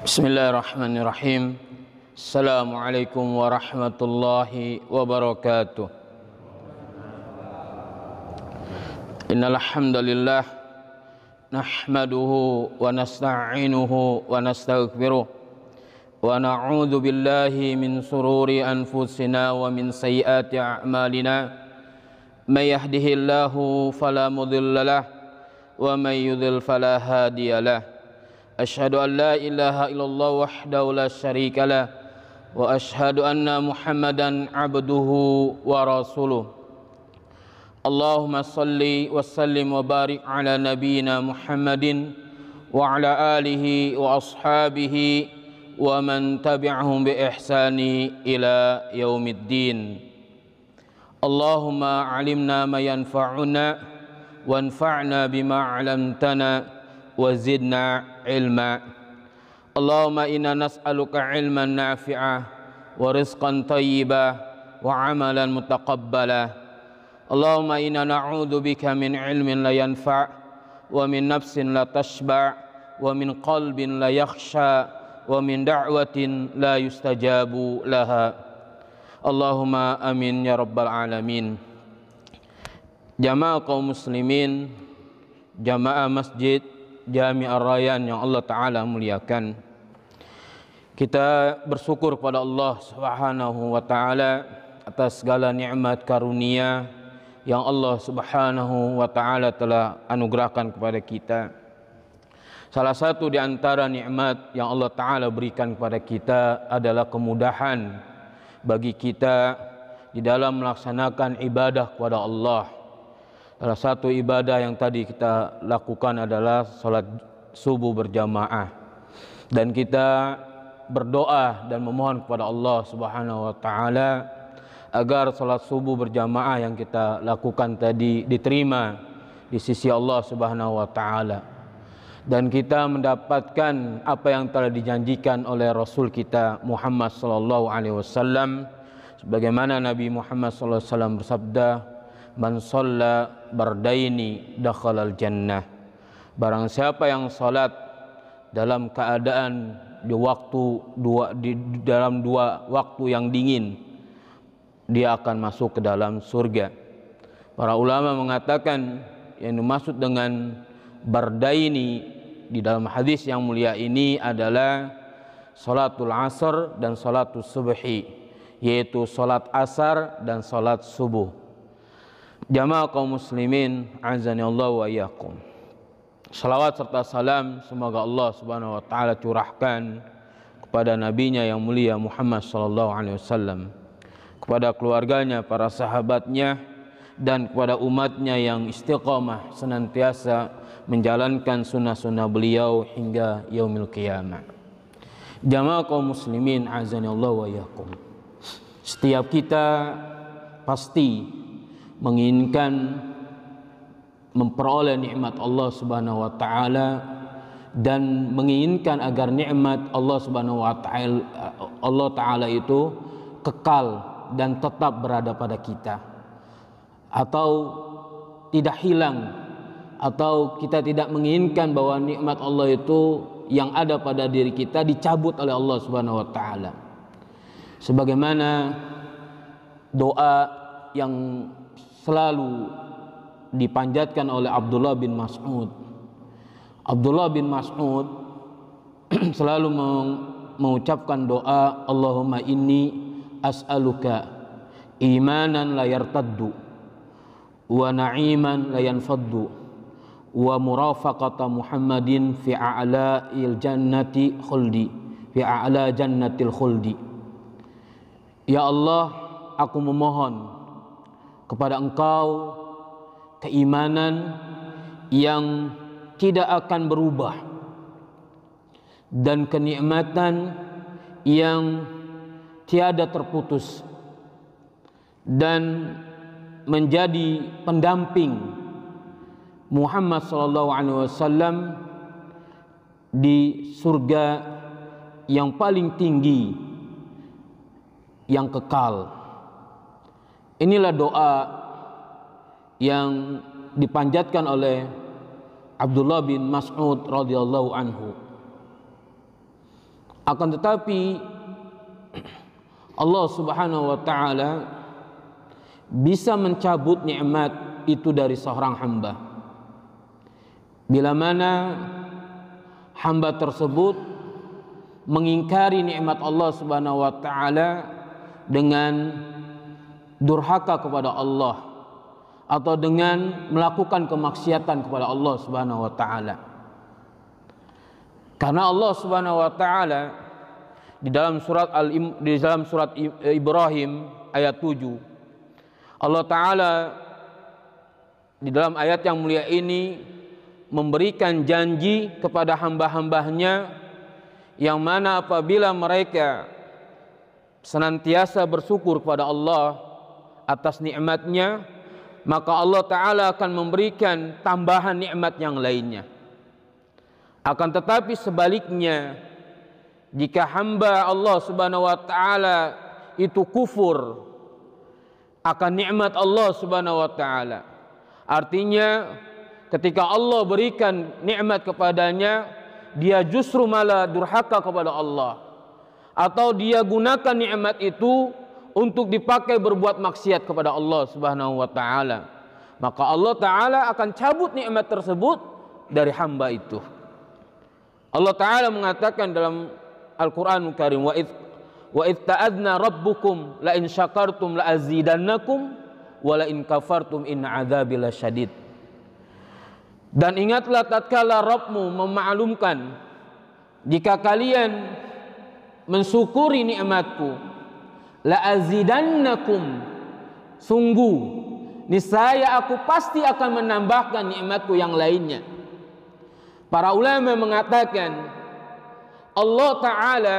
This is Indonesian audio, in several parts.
Bismillahirrahmanirrahim. Assalamualaikum warahmatullahi wabarakatuh. Innal hamdalillah nahmaduhu wa nasta'inuhu wa nastaghfiruh wa na'udzu billahi min sururi anfusina wa min sayyiati a'malina. May yahdihillahu fala mudilla lahu wa may yudlil fala hadiya lahu. Asyhadu an la ilaha illallah wahdahu la syarika lah wa asyhadu anna Muhammadan abduhu wa rasuluh. Allahumma salli wa sallim wa barik ala nabiyyina Muhammadin wa ala alihi wa ashabihi wa man tabi'ahum bi ihsani ila yaumiddin. Allahumma alimna ma yanfa'una wanfa'na bima 'allamtana wa zidna ilma. Allahumma inna nas'aluka ilman nafi'ah wa rizqan tayyibah wa amalan mutaqabbala. Allahumma inna na'udzu bika min ilmin la yanfa' wa min nafsin la tashba' wa min qalbin la yakhsha wa min da'watin la yustajabu laha. Allahumma amin ya rabbal alamin. Jamaah kaum muslimin, jamaah masjid Jami' Ar-Rayyan yang Allah Ta'ala muliakan, kita bersyukur kepada Allah Subhanahu wa Ta'ala atas segala nikmat karunia yang Allah Subhanahu wa Ta'ala telah anugerahkan kepada kita. Salah satu di antara nikmat yang Allah Ta'ala berikan kepada kita adalah kemudahan bagi kita di dalam melaksanakan ibadah kepada Allah. Salah satu ibadah yang tadi kita lakukan adalah salat subuh berjamaah, dan kita berdoa dan memohon kepada Allah Subhanahu wa Ta'ala agar salat subuh berjamaah yang kita lakukan tadi diterima di sisi Allah Subhanahu wa Ta'ala, dan kita mendapatkan apa yang telah dijanjikan oleh Rasul kita Muhammad sallallahu alaihi wasallam, sebagaimana Nabi Muhammad sallallahu alaihi wasallam bersabda, man shalla bardaini dakhalal jannah. Barang siapa yang salat dalam keadaan dalam dua waktu yang dingin, dia akan masuk ke dalam surga. Para ulama mengatakan yang dimaksud dengan bardaini di dalam hadis yang mulia ini adalah salatul asar dan salatul subhi, yaitu salat asar dan salat subuh. Jamaah kaum muslimin, azani Allah wa iyyakum. Salawat serta salam semoga Allah Subhanahu wa Ta'ala curahkan kepada nabinya yang mulia Muhammad sallallahu alaihi wasallam, kepada keluarganya, para sahabatnya, dan kepada umatnya yang istiqamah senantiasa menjalankan sunnah-sunnah beliau hingga yaumil qiyamah. Jamaah kaum muslimin, azani Allah wa iyyakum. Setiap kita pasti menginginkan memperoleh nikmat Allah Subhanahu wa Ta'ala dan menginginkan agar nikmat Allah Subhanahu wa Ta'ala itu kekal dan tetap berada pada kita, atau tidak hilang, atau kita tidak menginginkan bahwa nikmat Allah itu yang ada pada diri kita dicabut oleh Allah Subhanahu wa Ta'ala. Sebagaimana doa yang selalu dipanjatkan oleh Abdullah bin Mas'ud. Abdullah bin Mas'ud selalu mengucapkan doa, Allahumma inni as'aluka imanan la yartaddu wa na'iman la yanfaddu wa murafaqata Muhammadin fi a'la'il jannati khuldi, fi a'la jannatil khuldi. Ya Allah, aku memohon kepada Engkau keimanan yang tidak akan berubah dan kenikmatan yang tiada terputus, dan menjadi pendamping Muhammad sallallahu alaihi wasallam di surga yang paling tinggi yang kekal. Inilah doa yang dipanjatkan oleh Abdullah bin Mas'ud radhiyallahu anhu. Akan tetapi Allah Subhanahu wa taala bisa mencabut nikmat itu dari seorang hamba bila mana hamba tersebut mengingkari nikmat Allah Subhanahu wa taala dengan durhaka kepada Allah atau dengan melakukan kemaksiatan kepada Allah Subhanahu wa taala. Karena Allah Subhanahu wa taala di dalam surat Ibrahim ayat 7, Allah taala di dalam ayat yang mulia ini memberikan janji kepada hamba-hambanya yang mana apabila mereka senantiasa bersyukur kepada Allah atas nikmatnya, maka Allah taala akan memberikan tambahan nikmat yang lainnya. Akan tetapi sebaliknya, jika hamba Allah Subhanahu wa taala itu kufur akan nikmat Allah Subhanahu wa taala, artinya ketika Allah berikan nikmat kepadanya, dia justru malah durhaka kepada Allah, atau dia gunakan nikmat itu untuk dipakai berbuat maksiat kepada Allah Subhanahu wa taala, maka Allah taala akan cabut nikmat tersebut dari hamba itu. Allah taala mengatakan dalam Al-Qur'anul Karim, wa id ta'adna rabbukum la in syakartum la azidannakum wa la in kafartum in adzabi lasyadid. Dan ingatlah tatkala Rabbmu memaklumkan, jika kalian mensyukuri nikmatku, la azidannakum, sungguh niscaya aku pasti akan menambahkan nikmatku yang lainnya. Para ulama mengatakan Allah taala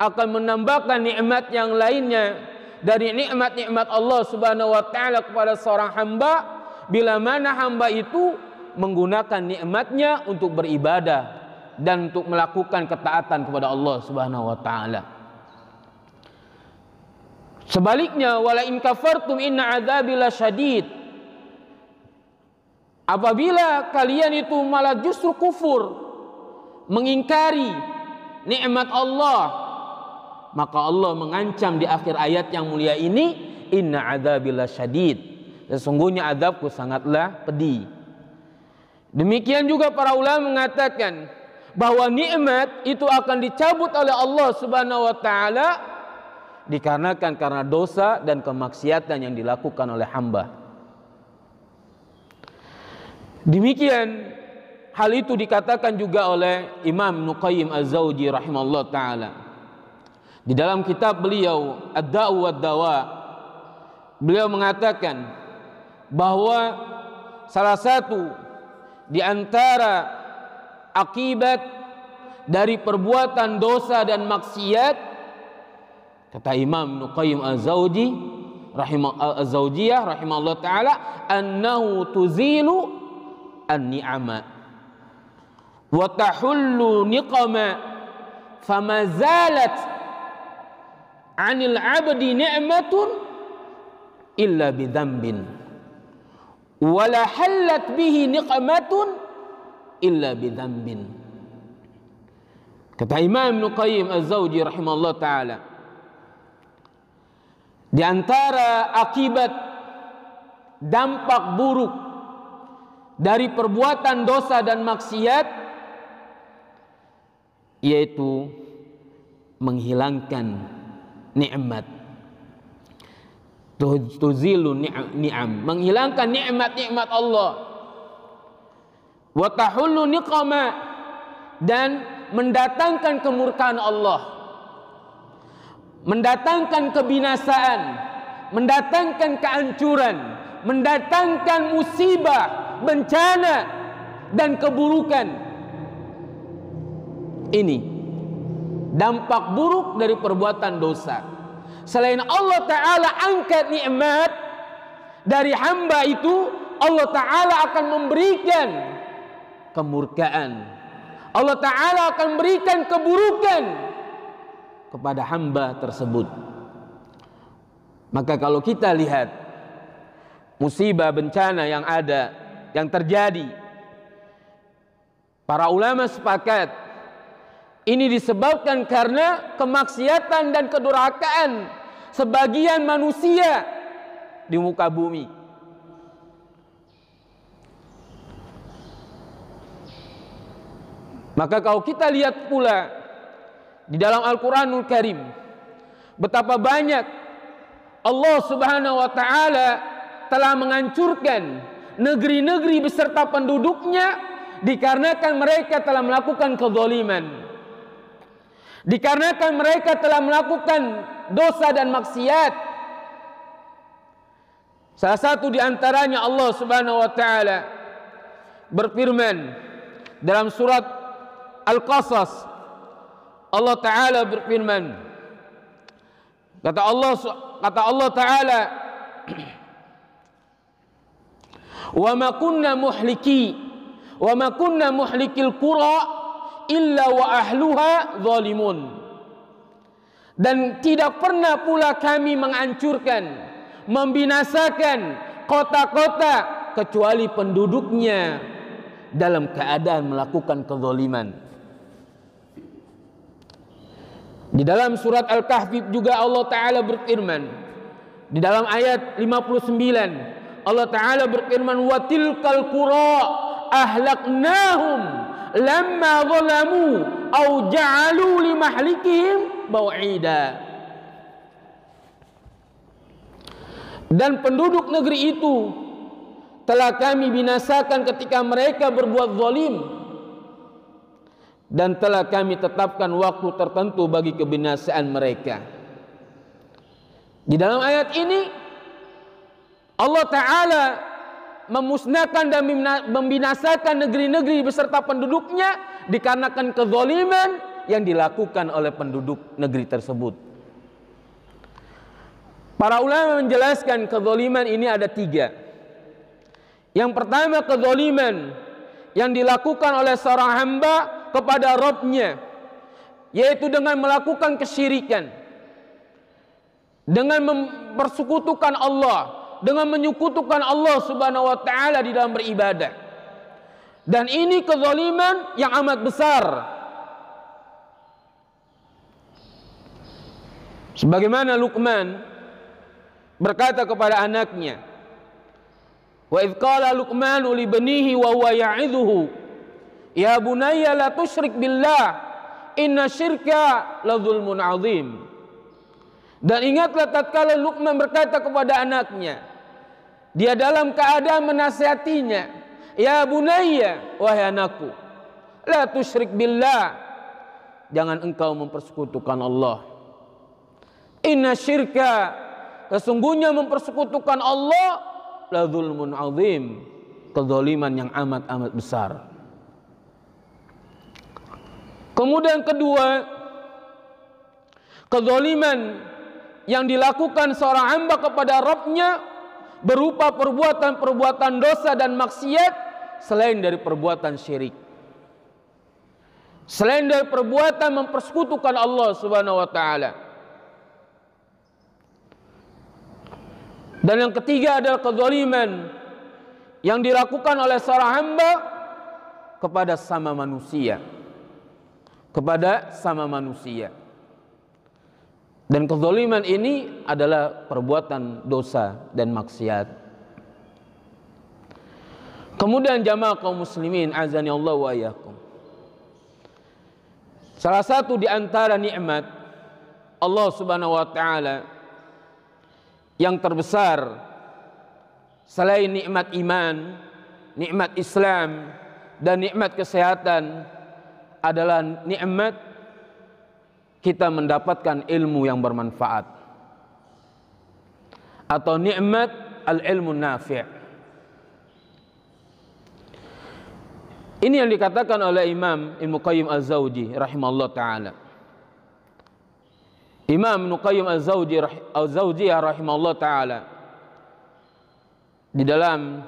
akan menambahkan nikmat yang lainnya dari nikmat-nikmat Allah Subhanahu wa taala kepada seorang hamba bila mana hamba itu menggunakan nikmatnya untuk beribadah dan untuk melakukan ketaatan kepada Allah Subhanahu wa taala. Sebaliknya, wala in kafartum inna adzabi lasyadid, apabila kalian itu malah justru kufur, mengingkari nikmat Allah, maka Allah mengancam di akhir ayat yang mulia ini, inna adzabi lasyadid, sesungguhnya azabku sangatlah pedih. Demikian juga para ulama mengatakan bahwa nikmat itu akan dicabut oleh Allah Subhanahu wa taala dikarenakan karena dosa dan kemaksiatan yang dilakukan oleh hamba. Demikian hal itu dikatakan juga oleh Imam Ibnu Qayyim Az-Zawji rahimahullah taala di dalam kitab beliau Ad-Da'u wad-Dawa. Beliau mengatakan bahwa salah satu di antara akibat dari perbuatan dosa dan maksiat, kata Imam Ibnu Qayyim Az-Zawjiyah rahimahullah taala, annahu tuzilu an-ni'ama wa tahullu niqama fama zalat 'anil 'abdi ni'matun illa bi dzambin wala halat bihi niqmatun illa bi dzambin. Kata Imam Ibnu Qayyim Az-Zawji rahimahullah taala, di antara akibat dampak buruk dari perbuatan dosa dan maksiat yaitu menghilangkan nikmat. Tuzilu ni'am, menghilangkan nikmat-nikmat Allah. Wa tahullu niqama, dan mendatangkan kemurkaan Allah, mendatangkan kebinasaan, mendatangkan kehancuran, mendatangkan musibah, bencana dan keburukan. Ini dampak buruk dari perbuatan dosa. Selain Allah Ta'ala angkat nikmat dari hamba itu, Allah Ta'ala akan memberikan kemurkaan. Allah Ta'ala akan memberikan keburukan kepada hamba tersebut. Maka kalau kita lihat musibah bencana yang ada, yang terjadi, para ulama sepakat Ini disebabkan karena kemaksiatan dan kedurhakaan sebagian manusia di muka bumi. Maka kalau kita lihat pula di dalam Al-Quranul Karim, betapa banyak Allah Subhanahu wa ta'ala telah menghancurkan negeri-negeri beserta penduduknya dikarenakan mereka telah melakukan kezaliman, dikarenakan mereka telah melakukan dosa dan maksiat. Salah satu di antaranya Allah Subhanahu wa ta'ala berfirman dalam surat Al-Qasas. Allah Ta'ala berfirman, kata Allah Ta'ala, wa ma kunna muhlikil qura illa wa ahluha zalimun. Dan tidak pernah pula kami menghancurkan, membinasakan kota-kota kecuali penduduknya dalam keadaan melakukan kezaliman. Di dalam surat Al-Kahfi juga Allah Ta'ala berfirman, di dalam ayat 59 Allah Ta'ala berfirman, wa tilkal qura ahlaknahum lamma zalamu au ja'alu li mahlikihim mau'ida. Dan penduduk negeri itu telah kami binasakan ketika mereka berbuat zalim, dan telah kami tetapkan waktu tertentu bagi kebinasaan mereka. Di dalam ayat ini Allah Ta'ala memusnahkan dan membinasakan negeri-negeri beserta penduduknya dikarenakan kezaliman yang dilakukan oleh penduduk negeri tersebut. Para ulama menjelaskan kezaliman ini ada 3. Yang pertama, kezaliman yang dilakukan oleh seorang hamba kepada Rabb-Nya, yaitu dengan melakukan kesyirikan, dengan mempersekutukan Allah, dengan menyekutukan Allah Subhanahu wa ta'ala di dalam beribadah. Dan ini kezaliman yang amat besar. Sebagaimana Luqman berkata kepada anaknya, wa idh qala Luqmanu li banihi wa huwa ya'idhuhu, ya bunayya la tusyrik billah inna syirka la zulmun azim. Dan ingatlah tatkala Luqman berkata kepada anaknya, dia dalam keadaan menasihatinya, ya bunayya, wahai anakku, la tusyrik billah, jangan engkau mempersekutukan Allah. Inna syirka, sesungguhnya mempersekutukan Allah, la zulmun azim, kezaliman yang amat-amat besar. Kemudian kedua, kezaliman yang dilakukan seorang hamba kepada Rabb-Nya berupa perbuatan-perbuatan dosa dan maksiat selain dari perbuatan syirik, selain dari perbuatan mempersekutukan Allah Subhanahu wa ta'ala. Dan yang ketiga adalah kezaliman yang dilakukan oleh seorang hamba kepada sama manusia, Dan kezaliman ini adalah perbuatan dosa dan maksiat. Kemudian jamaah kaum muslimin azani Allah wa iyyakum, salah satu di antara nikmat Allah Subhanahu wa ta'ala yang terbesar selain nikmat iman, nikmat Islam, dan nikmat kesehatan adalah nikmat kita mendapatkan ilmu yang bermanfaat, atau nikmat al-ilmu nafi'. Ini yang dikatakan oleh Imam Ibnu Qayyim Az-Zawji rahimahullah ta'ala. Imam Ibnu Qayyim Az-Zawjiyah rahimahullah ta'ala di dalam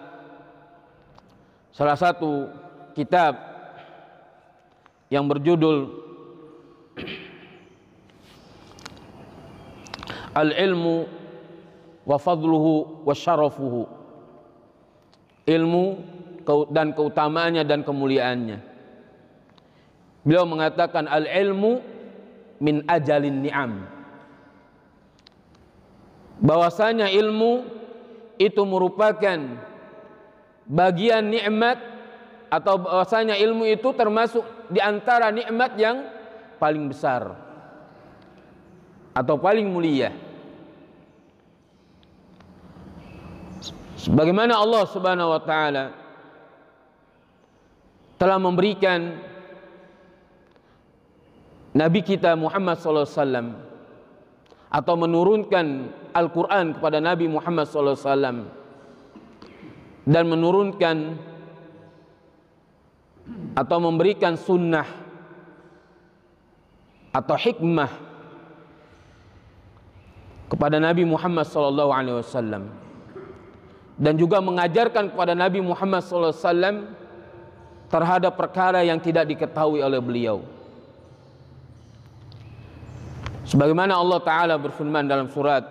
salah satu kitab yang berjudul Al-ilmu wa fadluhu wa syarafuhu, ilmu dan keutamaannya dan kemuliaannya. Beliau mengatakan al-ilmu min ajalin ni'am, bahwasanya ilmu itu merupakan bagian nikmat, atau bahwasanya ilmu itu termasuk di antara nikmat yang paling besar atau paling mulia. Sebagaimana Allah Subhanahu wa taala telah memberikan Nabi kita Muhammad sallallahu alaihi wasallam, atau menurunkan Al-Quran kepada Nabi Muhammad sallallahu alaihi wasallam, dan menurunkan atau memberikan sunnah atau hikmah kepada Nabi Muhammad sallallahu alaihi wasallam, dan juga mengajarkan kepada Nabi Muhammad sallallahu alaihi wasallam terhadap perkara yang tidak diketahui oleh beliau. Sebagaimana Allah Ta'ala berfirman dalam surat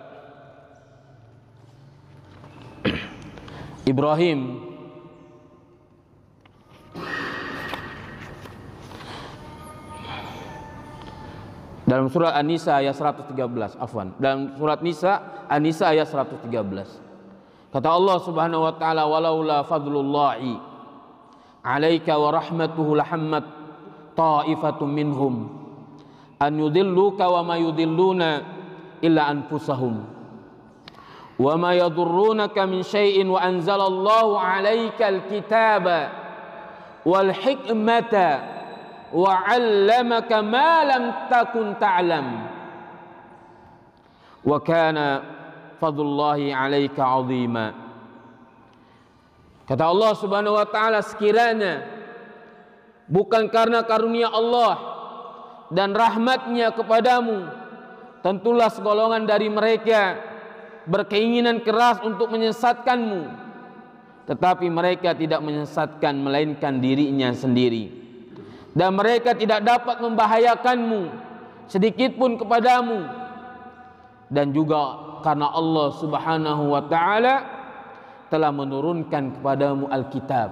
Ibrahim dalam surat An-Nisa ayat 113, dalam surat An-Nisa ayat 113, kata Allah Subhanahu wa taala, walaula fadlullahi 'alaika wa rahmatuhu lahammat ta'ifatun minhum an yudilluka wa ma yudilluna illa anfusahum wa ma yadurrunaka min syai'in wa anzalallahu 'alaika al-kitaba wal hikmata wa 'allamaka ma lam takun ta'lam wa kana fadlullahi 'alaika 'azima. Kata Allah Subhanahu wa taala, sekiranya bukan karena karunia Allah dan rahmatnya kepadamu, tentulah segolongan dari mereka berkeinginan keras untuk menyesatkanmu, tetapi mereka tidak menyesatkan melainkan dirinya sendiri, dan mereka tidak dapat membahayakanmu sedikit pun kepadamu. Dan juga karena Allah Subhanahu wa taala telah menurunkan kepadamu Alkitab,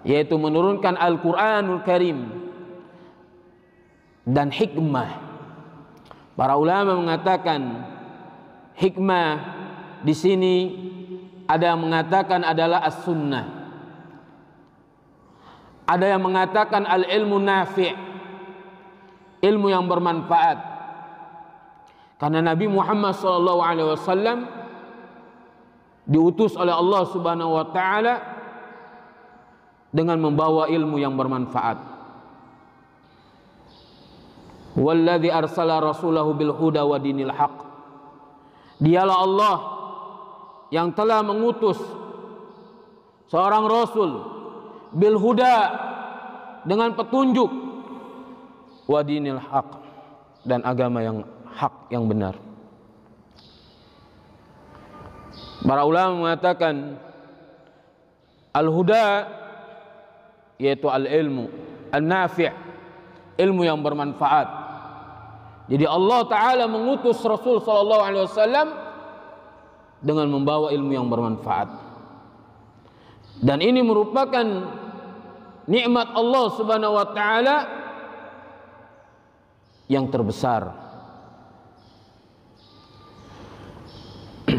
yaitu menurunkan Al-Quranul Karim dan hikmah. Para ulama mengatakan hikmah di sini ada yang mengatakan adalah as-sunnah, ada yang mengatakan al-ilmu nafi', ilmu yang bermanfaat. Karena Nabi Muhammad SAW diutus oleh Allah Subhanahu wa taala dengan membawa ilmu yang bermanfaat. Walladzi arsala rasulahu bil huda wa dinil haq, dialah Allah yang telah mengutus seorang rasul bil huda, dengan petunjuk, wa dinil haq, dan agama yang hak, yang benar. Para ulama mengatakan al-huda yaitu al-ilmu an-nafi', ilmu yang bermanfaat. Jadi Allah Ta'ala mengutus Rasul Sallallahu Alaihi Wasallam dengan membawa ilmu yang bermanfaat, dan ini merupakan nikmat Allah Subhanahu Wa Ta'ala yang terbesar.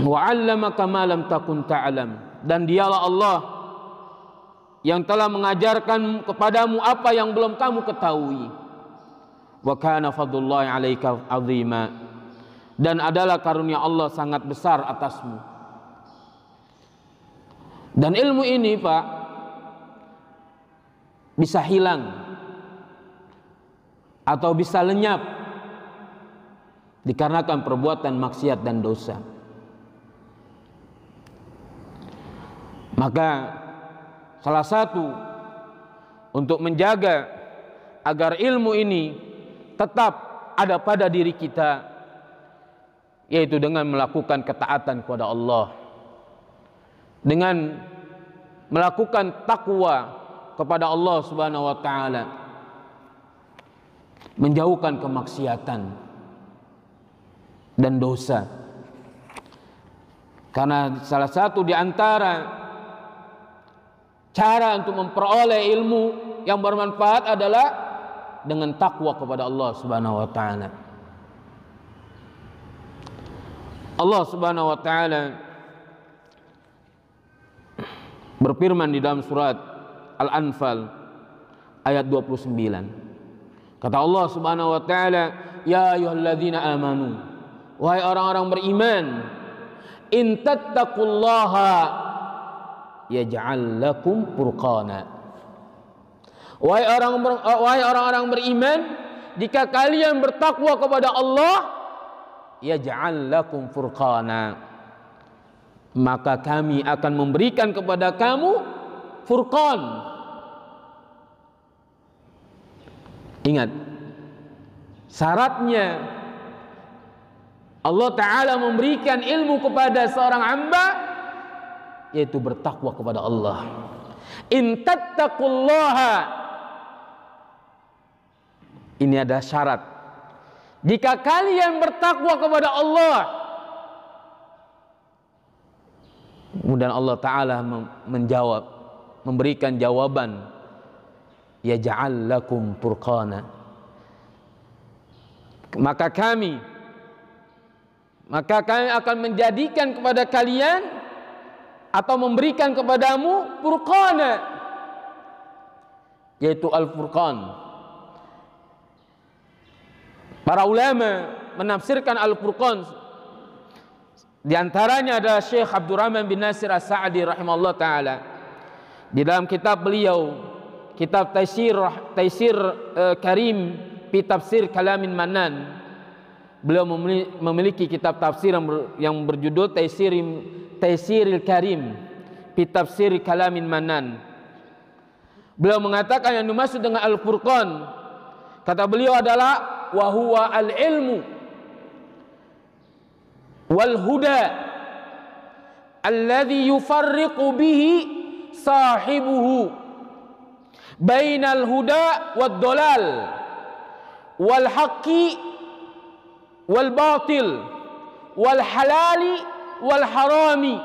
Wa 'allamaka ma lam takun ta'lam, dan dialah Allah yang telah mengajarkan kepadamu apa yang belum kamu ketahui. Wa kana fadlullahi 'alaika 'azima, dan adalah karunia Allah sangat besar atasmu. Dan ilmu ini, Pak, bisa hilang atau bisa lenyap dikarenakan perbuatan maksiat dan dosa. Maka salah satu untuk menjaga agar ilmu ini tetap ada pada diri kita, yaitu dengan melakukan ketaatan kepada Allah, dengan melakukan takwa kepada Allah Subhanahu wa taala, menjauhkan kemaksiatan dan dosa. Karena salah satu di antara cara untuk memperoleh ilmu yang bermanfaat adalah dengan takwa kepada Allah Subhanahu wa taala. Allah Subhanahu wa taala berfirman di dalam surat Al-Anfal ayat 29. Kata Allah Subhanahu wa taala, "Ya ayyuhalladzina amanu," wahai orang-orang beriman, "in tattaqullaha yaj'al lakum furqana." Wahai orang-orang beriman, jika kalian bertakwa kepada Allah, yaj'al lakum furqana, maka kami akan memberikan kepada kamu furqan. Ingat, syaratnya Allah Ta'ala memberikan ilmu kepada seorang hamba, yaitu bertakwa kepada Allah. In tattaqullaha, ini ada syarat. Jika kalian bertakwa kepada Allah, kemudian Allah Ta'ala menjawab, memberikan jawaban, yaj'al lakum furqana, maka kami akan menjadikan kepada kalian atau memberikan kepadamu furqana, yaitu Al-Furqan. Para ulama menafsirkan Al-Furqan, di antaranya ada Syekh Abdurrahman bin Nasir As-Sa'di rahimahullah taala. Di dalam kitab beliau, kitab Taisir Karim fi Tafsir Kalamin Manan, beliau memiliki kitab tafsir yang berjudul Taisiril Karim fi Tafsir Kalamin Manan. Beliau mengatakan yang dimaksud dengan Al-Furqan, kata beliau adalah wa huwa al-ilmu wal huda alladhi yufarriqu bihi sahibuhu bainal huda wad dolal wal haqqi wal batil wal halali wal harami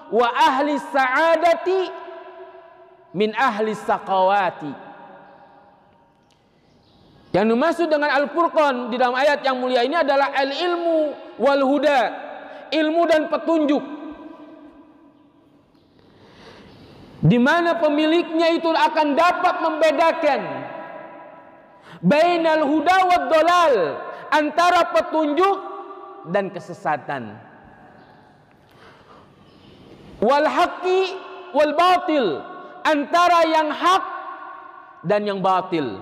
wa ahli sa'adati min ahli saqawati. Yang dimaksud dengan Al-Furqan di dalam ayat yang mulia ini adalah al-ilmu wal huda, ilmu dan petunjuk, di mana pemiliknya itu akan dapat membedakan bainal huda wad dolal, antara petunjuk dan kesesatan, wal haqqi wal batil, antara yang hak dan yang batil,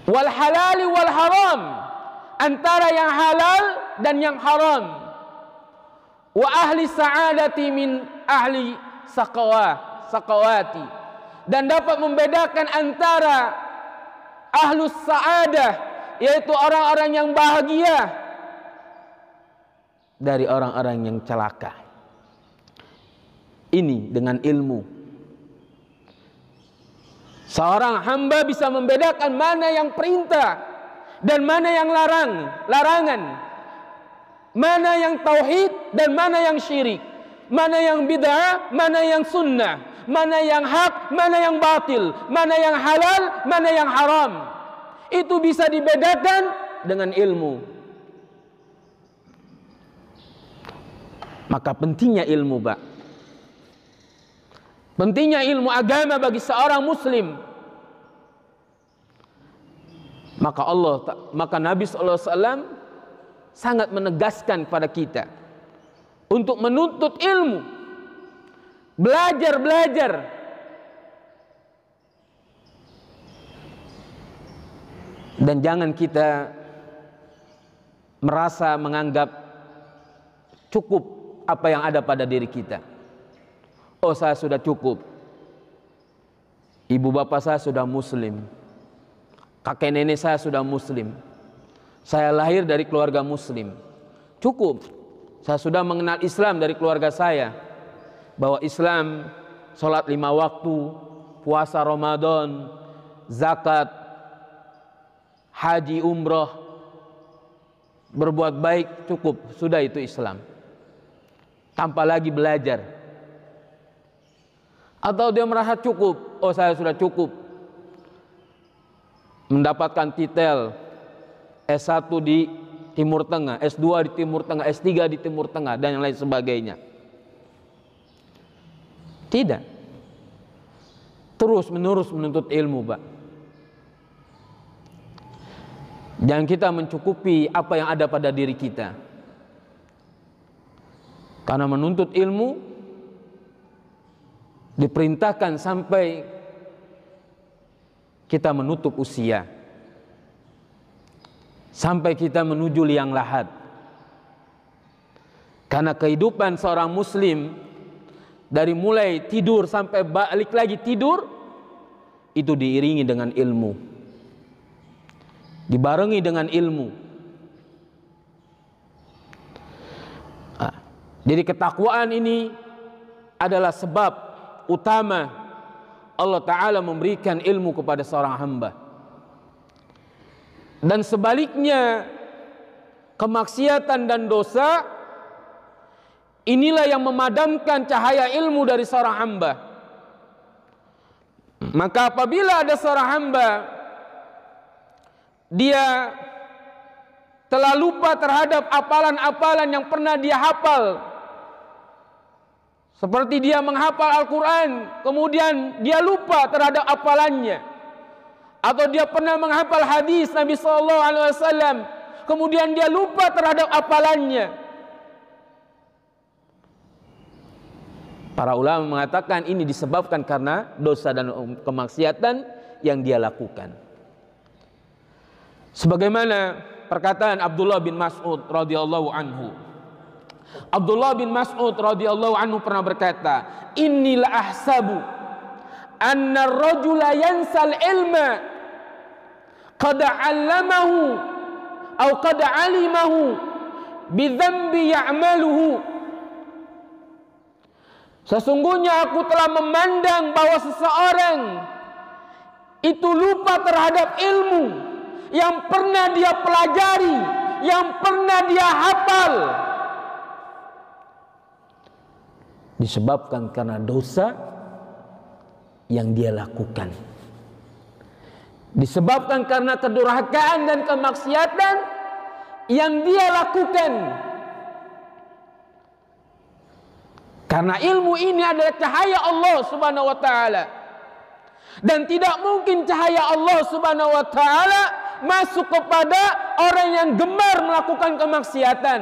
wal halali wal haram, antara yang halal dan yang haram, wa ahli sa'adati min ahli saqawati, dan dapat membedakan antara ahlus sa'adah, yaitu orang-orang yang bahagia, dari orang-orang yang celaka. Ini dengan ilmu seorang hamba bisa membedakan mana yang perintah dan mana yang larangan, mana yang tauhid dan mana yang syirik, mana yang bid'ah, mana yang sunnah, mana yang hak, mana yang batil, mana yang halal, mana yang haram. Itu bisa dibedakan dengan ilmu. Maka pentingnya ilmu, Pak. Pentingnya ilmu agama bagi seorang muslim. Maka Nabi SAW sangat menegaskan kepada kita untuk menuntut ilmu, belajar. Dan jangan kita merasa menganggap cukup apa yang ada pada diri kita. Oh, saya sudah cukup. Ibu bapak saya sudah muslim. Kakek nenek saya sudah muslim. Saya lahir dari keluarga muslim. Cukup. Saya sudah mengenal Islam dari keluarga saya. Bahwa Islam, sholat 5 waktu, puasa Ramadan, zakat, haji, umroh, berbuat baik, cukup. Sudah itu Islam. Tanpa lagi belajar. Atau dia merasa cukup. Oh, saya sudah cukup. mendapatkan titel S1 di Timur Tengah, S2 di Timur Tengah, S3 di Timur Tengah, dan yang lain sebagainya. Tidak. Terus menerus menuntut ilmu, Pak. Jangan kita mencukupi apa yang ada pada diri kita. Karena menuntut ilmu diperintahkan sampai kita menutup usia, sampai kita menuju liang lahat. Karena kehidupan seorang muslim dari mulai tidur sampai balik lagi tidur itu diiringi dengan ilmu, dibarengi dengan ilmu. Jadi ketakwaan ini adalah sebab utama Allah Ta'ala memberikan ilmu kepada seorang hamba. Dan sebaliknya, kemaksiatan dan dosa inilah yang memadamkan cahaya ilmu dari seorang hamba. Maka apabila ada seorang hamba dia telah lupa terhadap apalan-apalan yang pernah dia hafal, seperti dia menghafal Al-Quran, kemudian dia lupa terhadap hafalannya, atau dia pernah menghafal hadis Nabi SAW, kemudian dia lupa terhadap hafalannya. Para ulama mengatakan ini disebabkan karena dosa dan kemaksiatan yang dia lakukan. Sebagaimana perkataan Abdullah bin Mas'ud radhiyallahu anhu. Abdullah bin Mas'ud radhiyallahu anhu pernah berkata, "Inni la ahsabu anna ar-rajula yansal ilma qad 'allamahu aw qad 'alimahu bi dhanbi ya'maluhu." Sesungguhnya aku telah memandang bahwa seseorang itu lupa terhadap ilmu yang pernah dia pelajari, yang pernah dia hafal, disebabkan karena dosa yang dia lakukan, disebabkan karena kedurhakaan dan kemaksiatan yang dia lakukan. Karena ilmu ini adalah cahaya Allah Subhanahu wa taala, dan tidak mungkin cahaya Allah Subhanahu wa taala masuk kepada orang yang gemar melakukan kemaksiatan,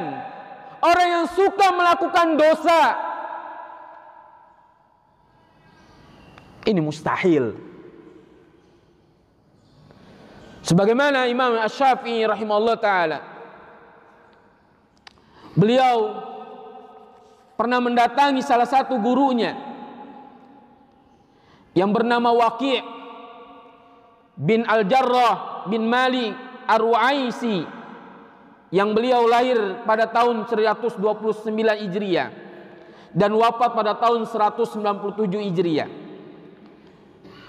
orang yang suka melakukan dosa. Ini mustahil. Sebagaimana Imam Asy-Syafi'i rahimahullah ta'ala, beliau pernah mendatangi salah satu gurunya yang bernama Waqi' bin Al-Jarrah bin Malik Ar-Ru'aisi, yang beliau lahir pada tahun 129 Hijriah dan wafat pada tahun 197 Hijriah.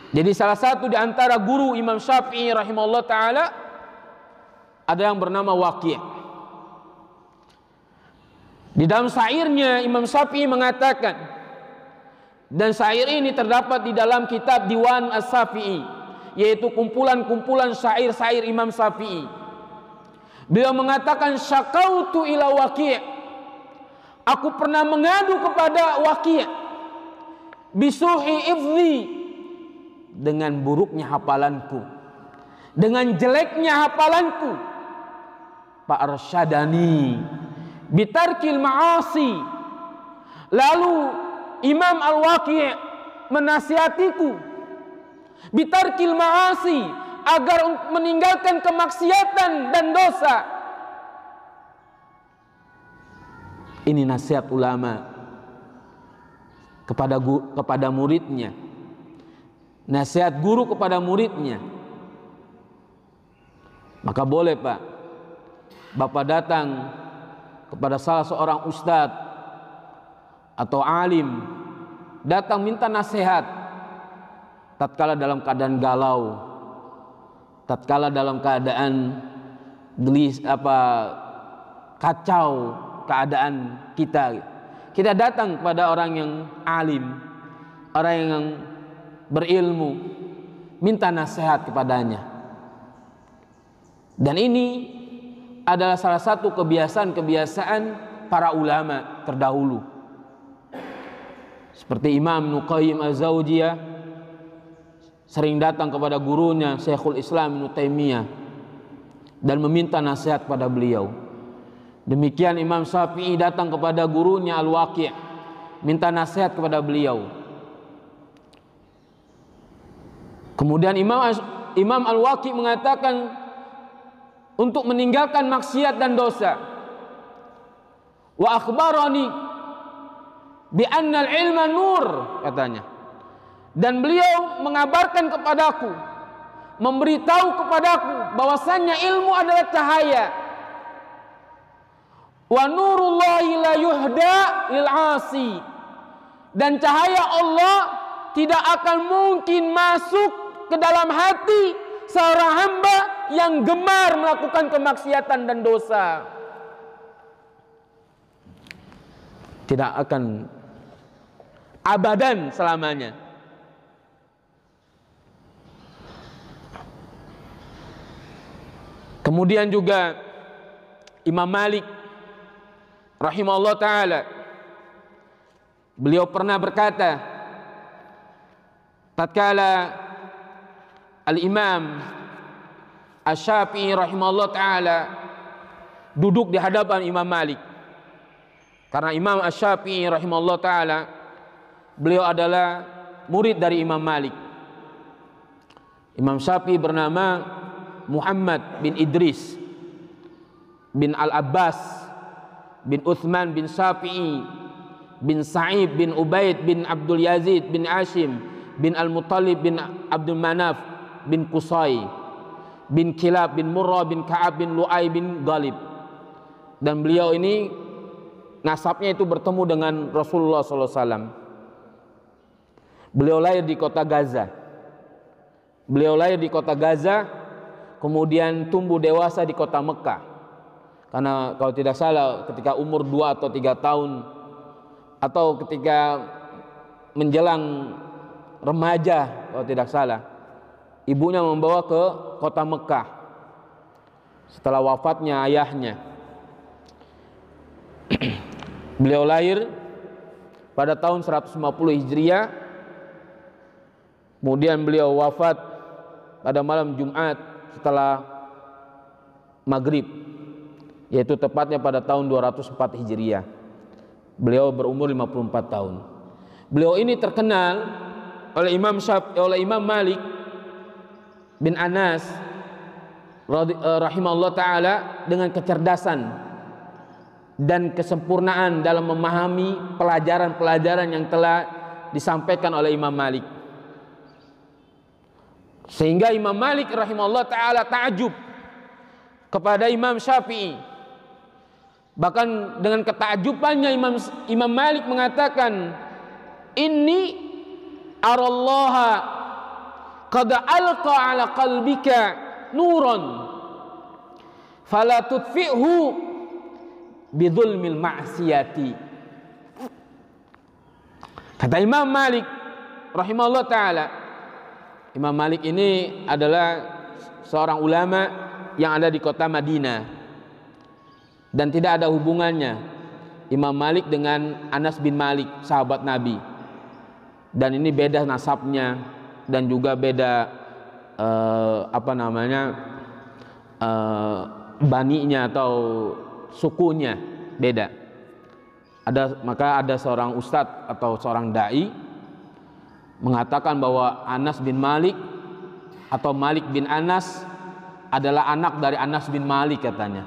Jadi salah satu di antara guru Imam Syafi'i rahimahullah ta'ala ada yang bernama Waqi'. Di dalam syairnya Imam Syafi'i mengatakan, dan syair ini terdapat di dalam kitab Diwan As-Syafi'i, yaitu kumpulan-kumpulan syair-syair Imam Syafi'i. Beliau mengatakan, syakautu ila Waqi', aku pernah mengadu kepada Waqi', bisuhi ifzi, dengan buruknya hafalanku, dengan jeleknya hafalanku. Pak Arsyadani bitarkil ma'asi, lalu Imam Al-Waqi' menasihatiku bitarkil ma'asi, agar meninggalkan kemaksiatan dan dosa. Ini nasihat ulama kepada muridnya, nasihat guru kepada muridnya. Maka boleh Pak, Bapak datang kepada salah seorang ustadz atau alim, datang minta nasihat tatkala dalam keadaan galau, tatkala dalam keadaan kacau keadaan kita datang kepada orang yang alim, orang yang berilmu, minta nasihat kepadanya. Dan ini adalah salah satu kebiasaan-kebiasaan para ulama terdahulu. Seperti Imam Ibnu Qayyim Az-Zawjiyah sering datang kepada gurunya Syekhul Islam Ibnu Taimiyah dan meminta nasihat pada beliau. Demikian Imam Syafi'i datang kepada gurunya Al-Waqi', minta nasihat kepada beliau. Kemudian Imam Al-Waqi' mengatakan untuk meninggalkan maksiat dan dosa. Wa akhbarani bi anna al-ilma nur, katanya. Dan beliau mengabarkan kepadaku, memberitahu kepadaku bahwasannya ilmu adalah cahaya. Wa nurullahi la yuhda lil 'asi. Dan cahaya Allah tidak akan mungkin masuk ke dalam hati seorang hamba yang gemar melakukan kemaksiatan dan dosa. Tidak akan abadan selamanya. Kemudian juga Imam Malik rahimahullah ta'ala, beliau pernah berkata tatkala Al-Imam Asy-Syafi'i rahimahullah ta'ala duduk di hadapan Imam Malik. Karena Imam Asy-Syafi'i rahimahullah ta'ala beliau adalah murid dari Imam Malik. Imam Syafi'i bernama Muhammad bin Idris bin Al-Abbas bin Uthman bin Syafi'i bin Sa'id bin Ubaid bin Abdul Yazid bin Ashim bin Al-Muttalib bin Abdul Manaf bin Qusay bin Kilab bin Murrah bin Ka'ab bin Lu'ay bin Ghalib. Dan beliau ini nasabnya itu bertemu dengan Rasulullah SAW. Beliau lahir di kota Gaza. Kemudian tumbuh dewasa di kota Mekah. Karena kalau tidak salah ketika umur 2 atau 3 tahun atau ketika menjelang remaja kalau tidak salah, ibunya membawa ke kota Mekah setelah wafatnya ayahnya. Beliau lahir pada tahun 150 Hijriah. Kemudian beliau wafat pada malam Jumat setelah maghrib, yaitu tepatnya pada tahun 204 Hijriah. Beliau berumur 54 tahun. Beliau ini terkenal oleh Imam Malik bin Anas rahimahullah ta'ala dengan kecerdasan dan kesempurnaan dalam memahami pelajaran-pelajaran yang telah disampaikan oleh Imam Malik. Sehingga Imam Malik rahimahullah ta'ala ta'ajub kepada Imam Syafi'i. Bahkan dengan ketakjubannya Imam Malik mengatakan, inni arallaha qad alqa ala qalbika nuran fala tudfi'hu bidzulmil ma'siyati. Kata Imam Malik rahimahullah ta'ala, Imam Malik ini adalah seorang ulama yang ada di kota Madinah, dan tidak ada hubungannya Imam Malik dengan Anas bin Malik, sahabat Nabi. Dan ini beda nasabnya dan juga beda baninya atau sukunya beda. Maka ada seorang ustadz atau seorang dai mengatakan bahwa Anas bin Malik atau Malik bin Anas adalah anak dari Anas bin Malik, katanya,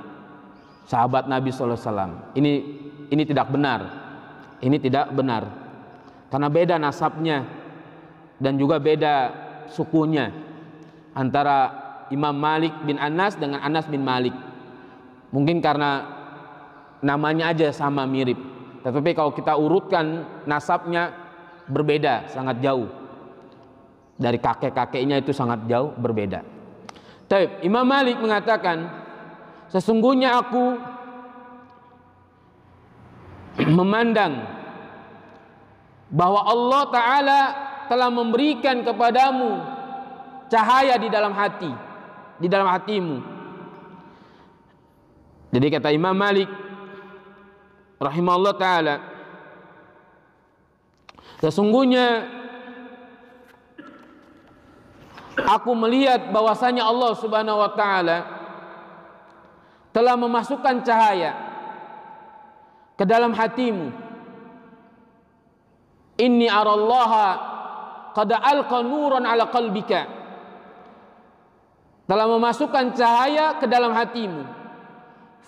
sahabat Nabi SAW. Ini tidak benar. Ini tidak benar karena beda nasabnya dan juga beda sukunya antara Imam Malik bin Anas dengan Anas bin Malik. Mungkin karena namanya aja sama mirip, tetapi kalau kita urutkan nasabnya berbeda, sangat jauh. Dari kakek-kakeknya itu sangat jauh berbeda. Tapi Imam Malik mengatakan, sesungguhnya aku memandang bahwa Allah Ta'ala telah memberikan kepadamu cahaya di dalam hati, di dalam hatimu. Jadi kata Imam Malik rahimahullah ta'ala, sesungguhnya aku melihat bahwasanya Allah subhanahu wa ta'ala telah memasukkan cahaya ke dalam hatimu. Inni arallaha qad alqa nuran ala qalbika, telah memasukkan cahaya ke dalam hatimu.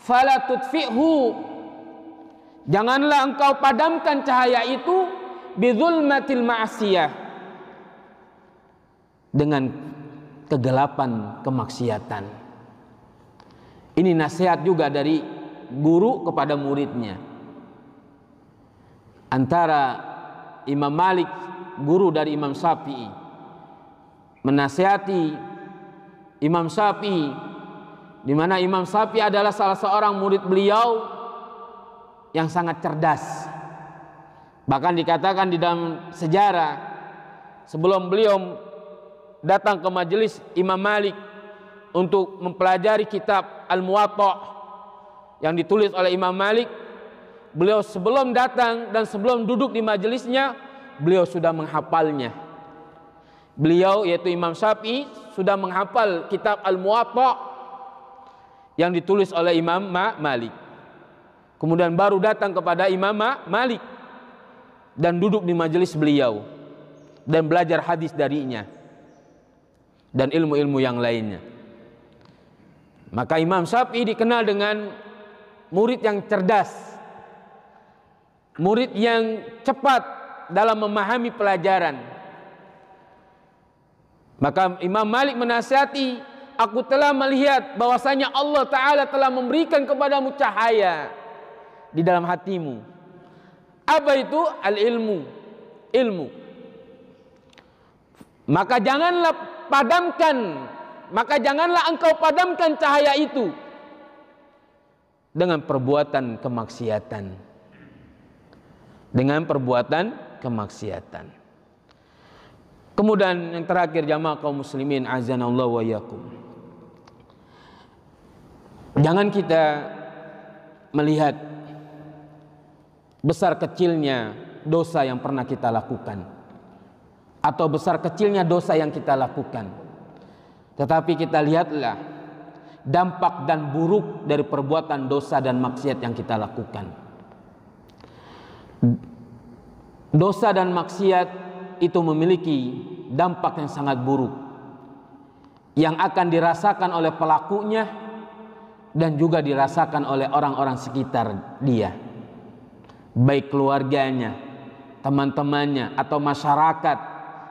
Fala tudfi'hu, janganlah engkau padamkan cahaya itu bidzulmatil ma'siyah, dengan kegelapan kemaksiatan. Ini nasihat juga dari guru kepada muridnya. Antara Imam Malik, guru dari Imam Syafi'i, menasihati Imam Syafi'i, di mana Imam Syafi'i adalah salah seorang murid beliau yang sangat cerdas. Bahkan dikatakan di dalam sejarah, sebelum beliau datang ke majelis Imam Malik untuk mempelajari kitab Al-Muwatta yang ditulis oleh Imam Malik, beliau sebelum datang dan sebelum duduk di majelisnya, beliau sudah menghafalnya. Beliau, yaitu Imam Syafi'i, sudah menghafal kitab Al-Muwatta yang ditulis oleh Imam Malik. Kemudian baru datang kepada Imam Malik dan duduk di majelis beliau dan belajar hadis darinya dan ilmu-ilmu yang lainnya. Maka Imam Syafi'i dikenal dengan murid yang cerdas, murid yang cepat dalam memahami pelajaran. Maka Imam Malik menasihati, aku telah melihat bahwasanya Allah Ta'ala telah memberikan kepadamu cahaya di dalam hatimu. Apa itu? Al-ilmu, ilmu. Maka janganlah engkau padamkan cahaya itu dengan perbuatan kemaksiatan. Dengan perbuatan kemaksiatan. Kemudian yang terakhir, jamaah kaum muslimin azanallahu wa iyyakum, jangan kita melihat besar kecilnya dosa yang pernah kita lakukan atau besar kecilnya dosa yang kita lakukan, tetapi kita lihatlah dampak dan buruk dari perbuatan dosa dan maksiat yang kita lakukan. Dosa dan maksiat itu memiliki dampak yang sangat buruk yang akan dirasakan oleh pelakunya dan juga dirasakan oleh orang-orang sekitar dia, baik keluarganya, teman-temannya, atau masyarakat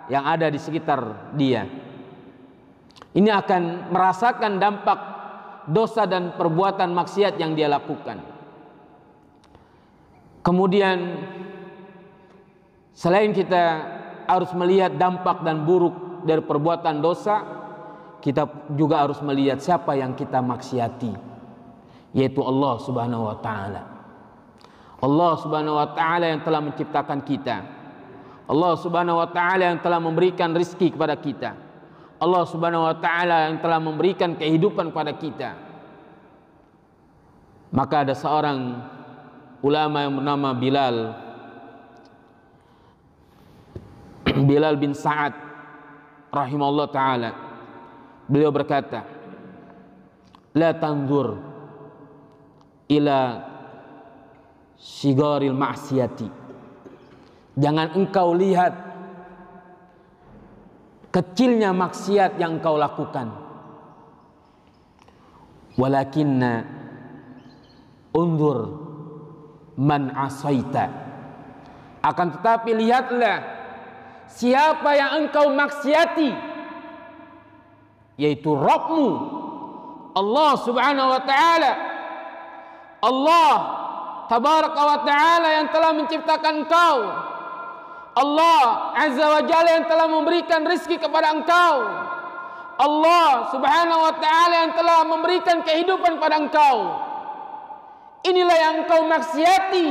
yang ada di sekitar dia. Ini akan merasakan dampak dosa dan perbuatan maksiat yang dia lakukan. Kemudian selain kita harus melihat dampak dan buruk dari perbuatan dosa, kita juga harus melihat siapa yang kita maksiati, yaitu Allah Subhanahu wa ta'ala. Allah Subhanahu wa ta'ala yang telah menciptakan kita, Allah Subhanahu wa ta'ala yang telah memberikan rizki kepada kita, Allah Subhanahu wa ta'ala yang telah memberikan kehidupan kepada kita. Maka ada seorang ulama yang bernama Bilal bin Sa'ad rahimahullah ta'ala. Beliau berkata, la tanzur ila sigaril ma'siyati, jangan engkau lihat kecilnya maksiat yang engkau lakukan, walakinna unzur man asaita, akan tetapi lihatlah siapa yang engkau maksiati, yaitu Rabbmu Allah Subhanahu wa ta'ala. Allah Tabaraka wa ta'ala yang telah menciptakan engkau, Allah Azza wa Jalla yang telah memberikan rizki kepada engkau, Allah Subhanahu wa ta'ala yang telah memberikan kehidupan kepada engkau. Inilah yang engkau maksiati.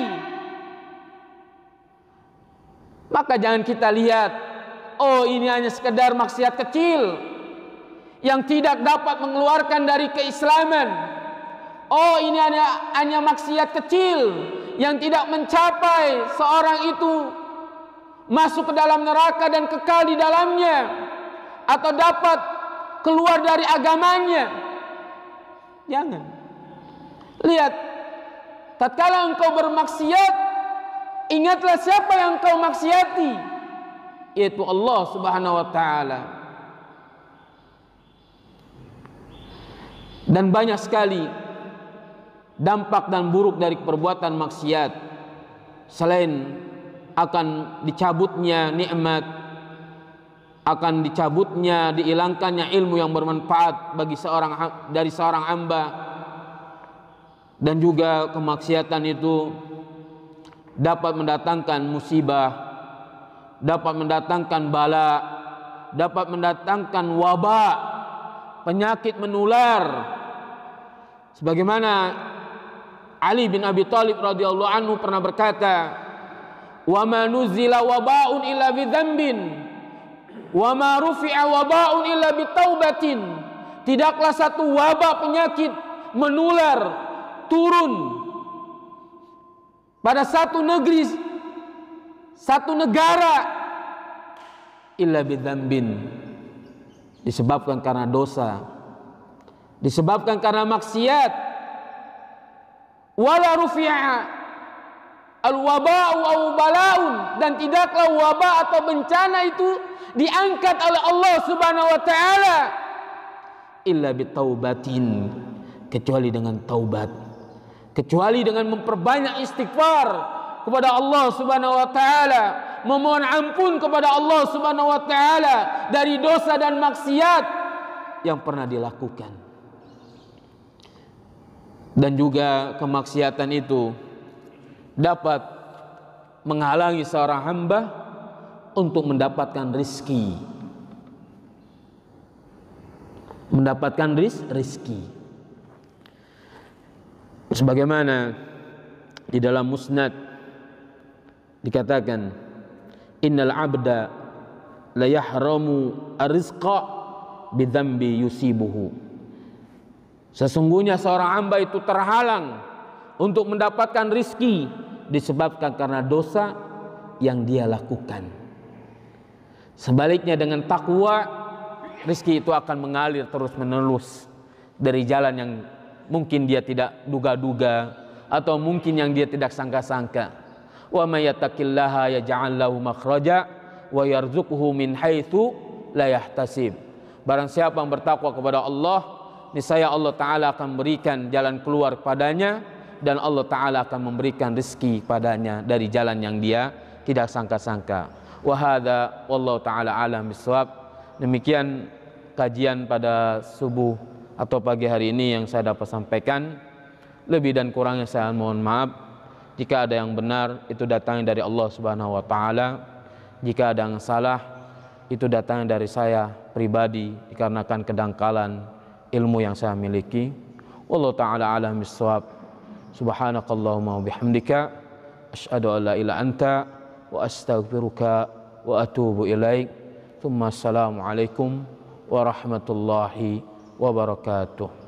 Maka jangan kita lihat, oh ini hanya sekedar maksiat kecil yang tidak dapat mengeluarkan dari keislaman. oh ini hanya maksiat kecil yang tidak mencapai seorang itu masuk ke dalam neraka dan kekal di dalamnya, atau dapat keluar dari agamanya. Jangan. Lihat, tatkala engkau bermaksiat, ingatlah siapa yang engkau maksiati, yaitu Allah Subhanahu wa taala. Dan banyak sekali dampak dan buruk dari perbuatan maksiat. Selain akan dicabutnya nikmat, akan dicabutnya, dihilangkannya ilmu yang bermanfaat bagi seorang hamba, dan juga kemaksiatan itu dapat mendatangkan musibah, dapat mendatangkan bala, dapat mendatangkan wabak, penyakit menular. Sebagaimana Ali bin Abi Thalib radhiyallahu anhu pernah berkata, "Wa ma nuzila waba'un illa bi dzambin, wa ma rufi'a waba'un illa bi taubatin." Tidaklah satu wabak penyakit menular turun pada satu negeri, satu negara, illa bi dzambin, disebabkan karena dosa, disebabkan karena maksiat. Wala rufi'a al-waba'u aw bala'un, dan tidaklah wabah atau bencana itu diangkat oleh Allah Subhanahu wa taala illa bitaubatin, kecuali dengan taubat, kecuali dengan memperbanyak istighfar kepada Allah Subhanahu wa taala, memohon ampun kepada Allah Subhanahu wa taala dari dosa dan maksiat yang pernah dilakukan. Dan juga kemaksiatan itu dapat menghalangi seorang hamba untuk mendapatkan rizki, mendapatkan rizki. Sebagaimana di dalam musnad dikatakan, innal abda la yahramu ar-rizqa bidzambi yusibuhu. Sesungguhnya seorang hamba itu terhalang untuk mendapatkan rizki disebabkan karena dosa yang dia lakukan. Sebaliknya dengan takwa, rizki itu akan mengalir terus menerus dari jalan yang mungkin dia tidak duga-duga, atau mungkin yang dia tidak sangka-sangka. Wa may yattaqillaha yaj'al lahu makhraja wa yarzuqhu min haitsu la yahtasib. Barang siapa yang bertakwa kepada Allah, niscaya Allah Ta'ala akan memberikan jalan keluar padanya, dan Allah Ta'ala akan memberikan rezeki padanya dari jalan yang dia tidak sangka-sangka. Wa hadza wallahu ta'ala alam bisawab. Demikian kajian pada subuh atau pagi hari ini yang saya dapat sampaikan. Lebih dan kurangnya saya mohon maaf. Jika ada yang benar, itu datangnya dari Allah Subhanahu wa taala. Jika ada yang salah, itu datangnya dari saya pribadi dikarenakan kedangkalan ilmu yang saya miliki. Wallahu ta'ala alam bisawab. Subhanakallahumma wa bihamdika asyhadu an la ilaha anta wa astaghfiruka wa atubu ilaik. Tsumma assalamu alaikum warahmatullahi wabarakatuh.